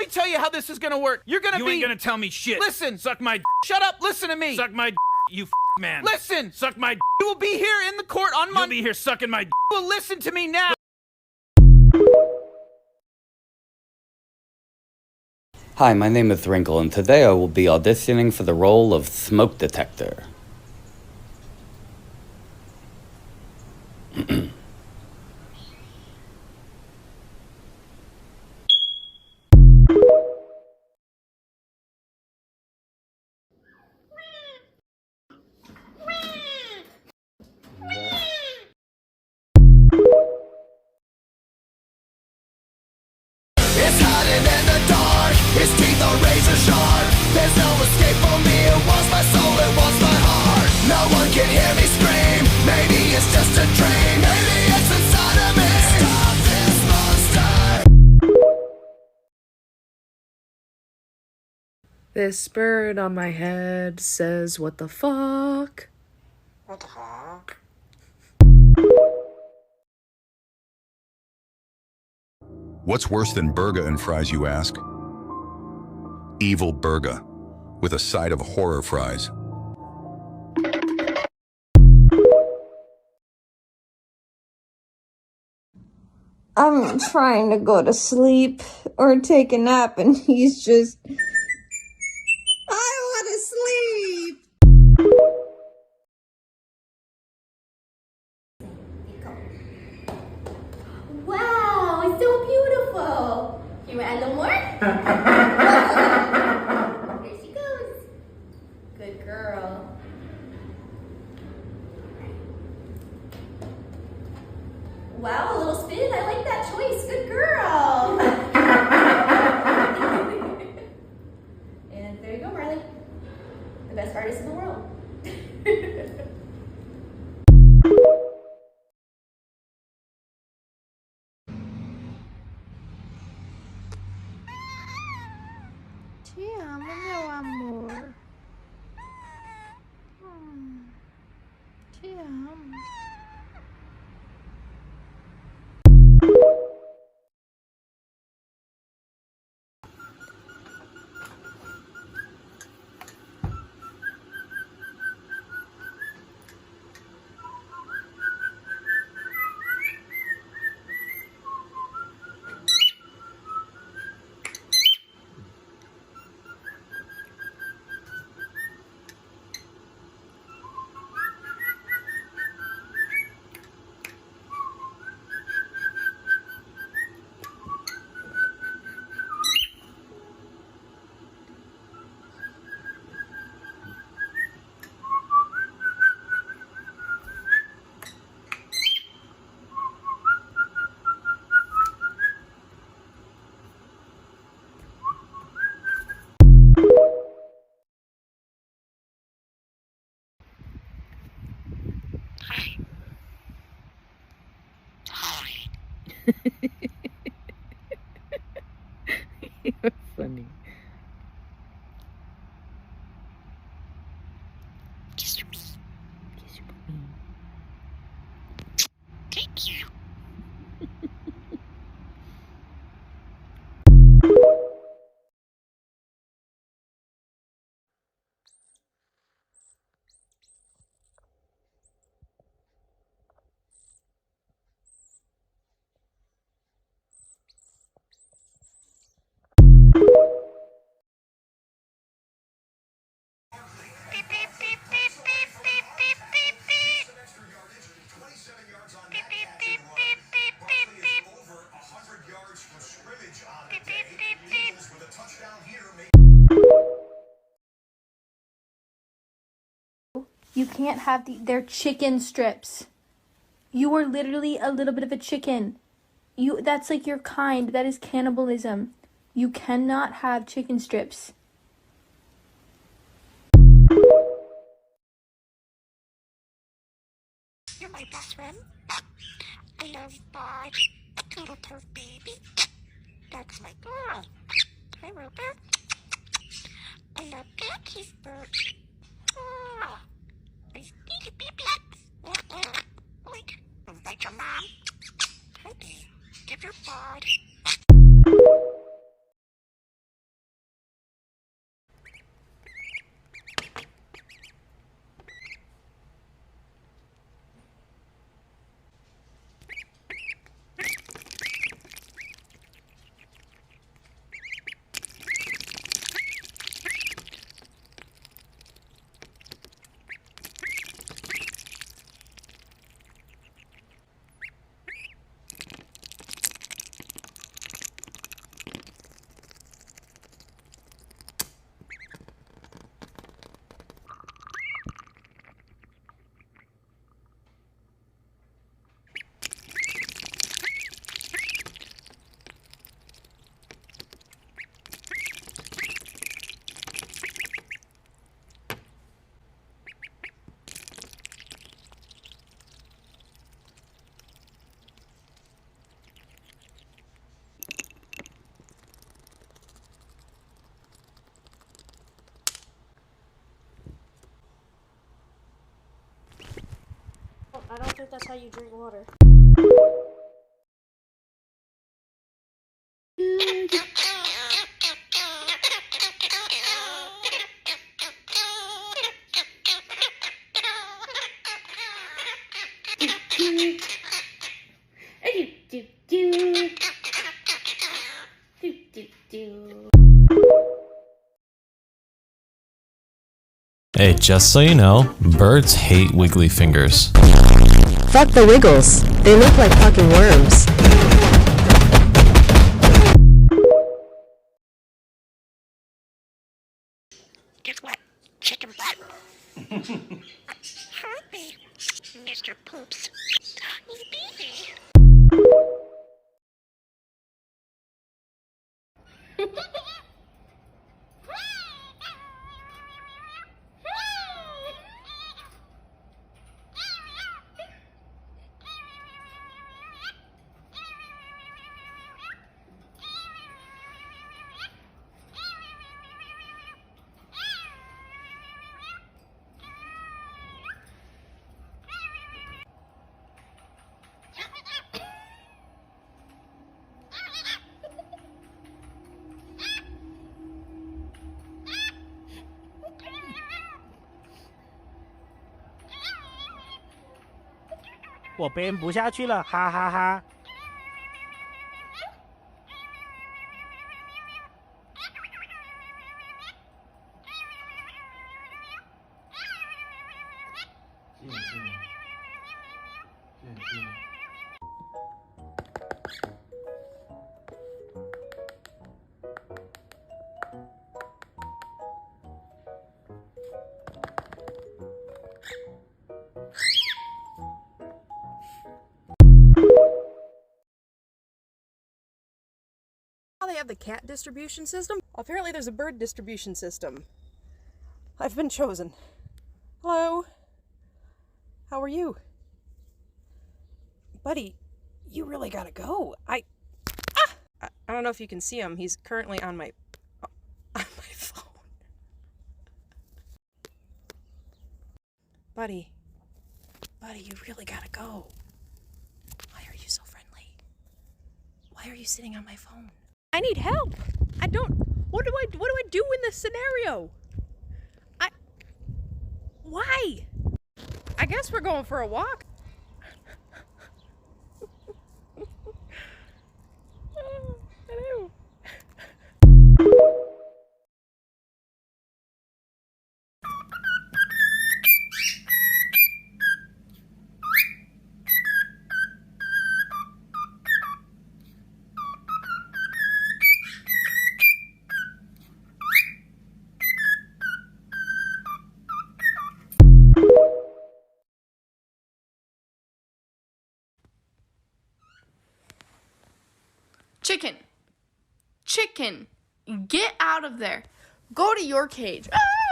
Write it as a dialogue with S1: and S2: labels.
S1: me tell you how this is gonna work. You're gonna
S2: You ain't gonna tell me shit.
S1: Listen.
S2: Suck my
S1: Shut up. Listen to me.
S2: Suck my you man.
S1: Listen.
S2: Suck my
S1: You will be here in the court on
S2: You'll
S1: Monday.
S2: be here sucking my
S1: Well, listen to me now.
S3: Hi, my name is Wrinkle, and today I will be auditioning for the role of smoke detector.
S4: It's hiding in the dark, his teeth are razor sharp. There's no escape for me, it wants my soul, it wants my heart. No one can hear me scream, maybe it's just a dream. Maybe it's inside of me. Stop this monster.
S5: This bird on my head says, what the fuck?
S4: What the fuck?
S6: What's worse than burger and fries, you ask? Evil burger, with a side of horror fries.
S7: I'm trying to go to sleep or take a nap, and he's just... I want to sleep!
S8: Wow, it's so beautiful. Can we add a little more? Here she goes. Good girl. Wow, a little spin. I like that choice. Good girl. And there you go, Marley. The best artist in the world.
S9: Te amo, meu amor. Te amo.
S5: You're funny.
S9: Kiss me.
S5: Kiss me.
S9: Thank you. Beep, beep, beep, beep, beep, beep, beep, beep, beep. Beep, beep, beep, beep, beep, beep, beep. Beep, beep, beep, beep.
S8: You can't have they're chicken strips. You are literally a little bit of a chicken. That's like your kind. That is cannibalism. You cannot have chicken strips.
S9: You're my best friend. I love you, bye. Little toad baby. That's my girl. Hi, Rupert. I love Becky's bird. Oh, I sneaky beep beep. Wait, invite your mom. Honey, give your bud.
S10: I don't think that's how you drink water.
S11: Hey, just so you know, birds hate wiggly fingers.
S5: Fuck the wiggles. They look like fucking worms.
S9: Guess what? Chicken butt. Hurt me, Mr. Poops. Tiny baby.
S12: 我编不下去了，哈哈哈。
S5: They have the cat distribution system. Apparently there's a bird distribution system. I've been chosen. Hello. How are you? Buddy, you really gotta go. I don't know if you can see him. He's currently on my phone. Buddy, you really gotta go. Why are you so friendly? Why are you sitting on my phone? I need help. What do I do in this scenario? Why? I guess we're going for a walk. Hello.
S8: Chicken, get out of there. Go to your cage. Ah!